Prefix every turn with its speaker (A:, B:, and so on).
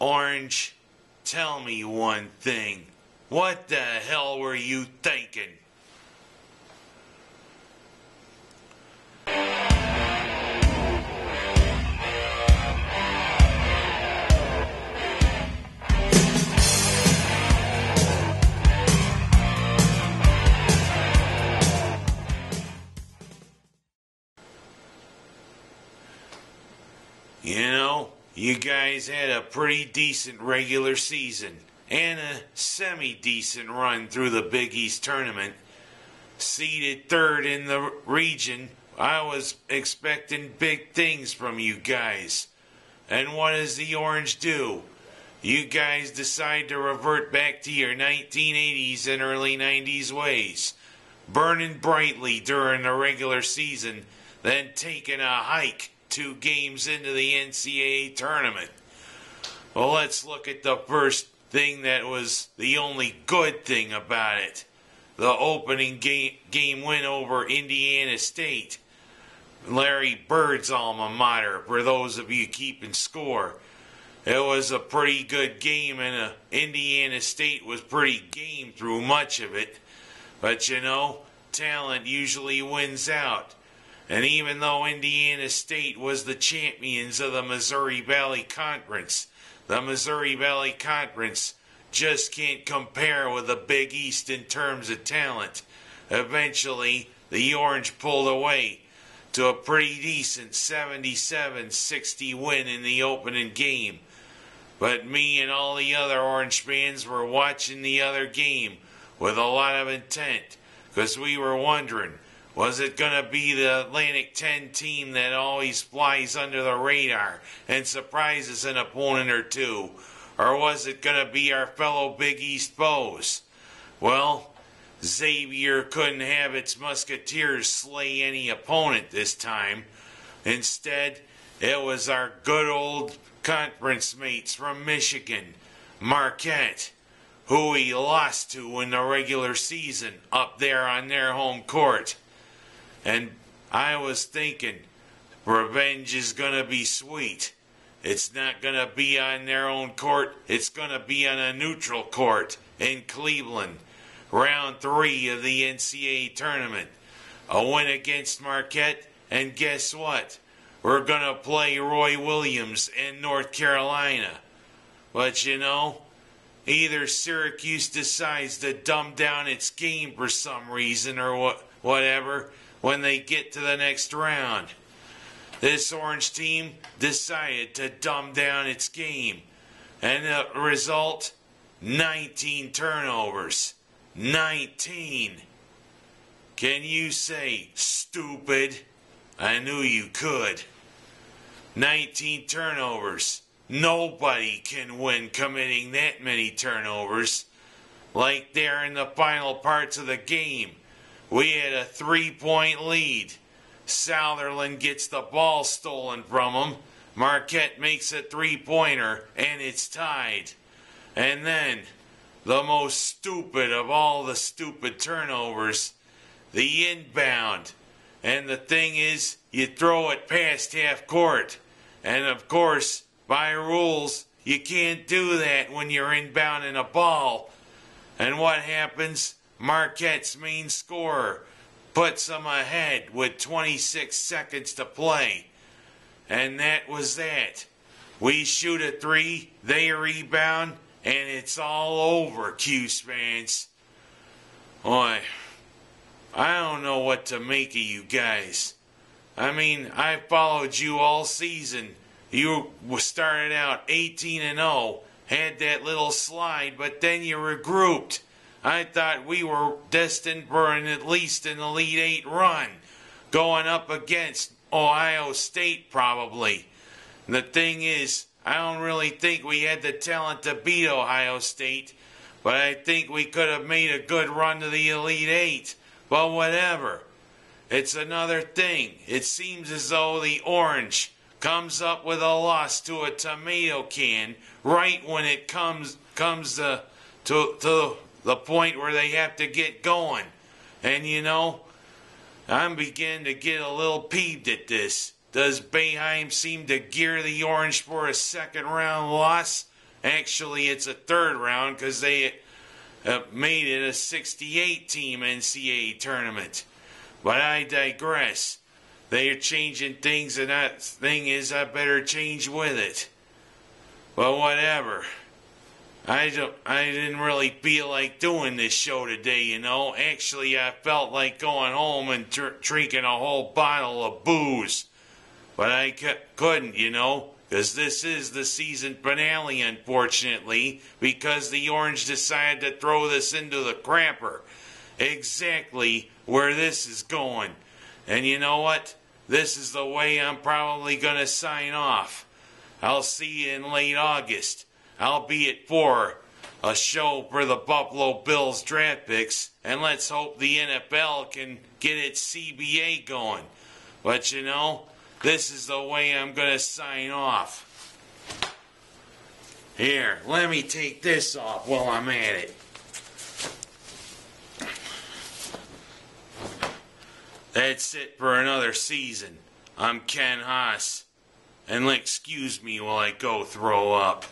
A: Orange, tell me one thing. What the hell were you thinking? You know, you guys had a pretty decent regular season and a semi-decent run through the Big East tournament. Seeded third in the region, I was expecting big things from you guys. And what does the Orange do? You guys decide to revert back to your 1980s and early 90s ways, burning brightly during the regular season, then taking a hike 2 games into the NCAA Tournament. Well, let's look at the first thing that was the only good thing about it. The opening game win over Indiana State. Larry Bird's alma mater, for those of you keeping score. It was a pretty good game, and Indiana State was pretty game through much of it. But you know, talent usually wins out. And even though Indiana State was the champions of the Missouri Valley Conference, the Missouri Valley Conference just can't compare with the Big East in terms of talent. Eventually, the Orange pulled away to a pretty decent 77-60 win in the opening game. But me and all the other Orange fans were watching the other game with a lot of intent, because we were wondering, was it going to be the Atlantic 10 team that always flies under the radar and surprises an opponent or two? Or was it going to be our fellow Big East foes? Well, Xavier couldn't have its Musketeers slay any opponent this time. Instead, it was our good old conference mates from Michigan, Marquette, who we lost to in the regular season up there on their home court. And I was thinking, revenge is going to be sweet. It's not going to be on their own court. It's going to be on a neutral court in Cleveland. Round 3 of the NCAA Tournament. A win against Marquette, and guess what? We're going to play Roy Williams in North Carolina. But you know, either Syracuse decides to dumb down its game for some reason or whatever, when they get to the next round. This Orange team decided to dumb down its game. And the result, 19 turnovers. 19. Can you say stupid? I knew you could. 19 turnovers. Nobody can win committing that many turnovers. Like there in the final parts of the game. We had a 3-point lead. Southerland gets the ball stolen from him. Marquette makes a 3-pointer, and it's tied. And then, the most stupid of all the stupid turnovers, the inbound. And the thing is, you throw it past half court. And of course, by rules, you can't do that when you're inbounding a ball. And what happens? Marquette's main scorer puts them ahead with 26 seconds to play. And that was that. We shoot a 3, they rebound, and it's all over, Cuse fans. Boy, I don't know what to make of you guys. I mean, I followed you all season. You started out 18-0, had that little slide, but then you regrouped. I thought we were destined for at least an Elite 8 run, going up against Ohio State probably. The thing is, I don't really think we had the talent to beat Ohio State, but I think we could have made a good run to the Elite 8. But whatever. It's another thing. It seems as though the Orange comes up with a loss to a tomato can right when it comes to the point where they have to get going. And you know, I'm beginning to get a little peeved at this. Does Boeheim seem to gear the Orange for a second round loss? Actually, it's a third round because they made it a 68-team NCAA tournament. But I digress. They are changing things, and that thing is I better change with it. But whatever. I didn't really feel like doing this show today, you know. Actually, I felt like going home and drinking a whole bottle of booze. But I couldn't, you know, because this is the season finale, unfortunately, because the Orange decided to throw this into the crapper. Exactly where this is going. And you know what? This is the way I'm probably going to sign off. I'll see you in late August. I'll be at 4, a show for the Buffalo Bills draft picks, and let's hope the NFL can get its CBA going. But you know, this is the way I'm going to sign off. Here, let me take this off while I'm at it. That's it for another season. I'm Ken Haas, and excuse me while I go throw up.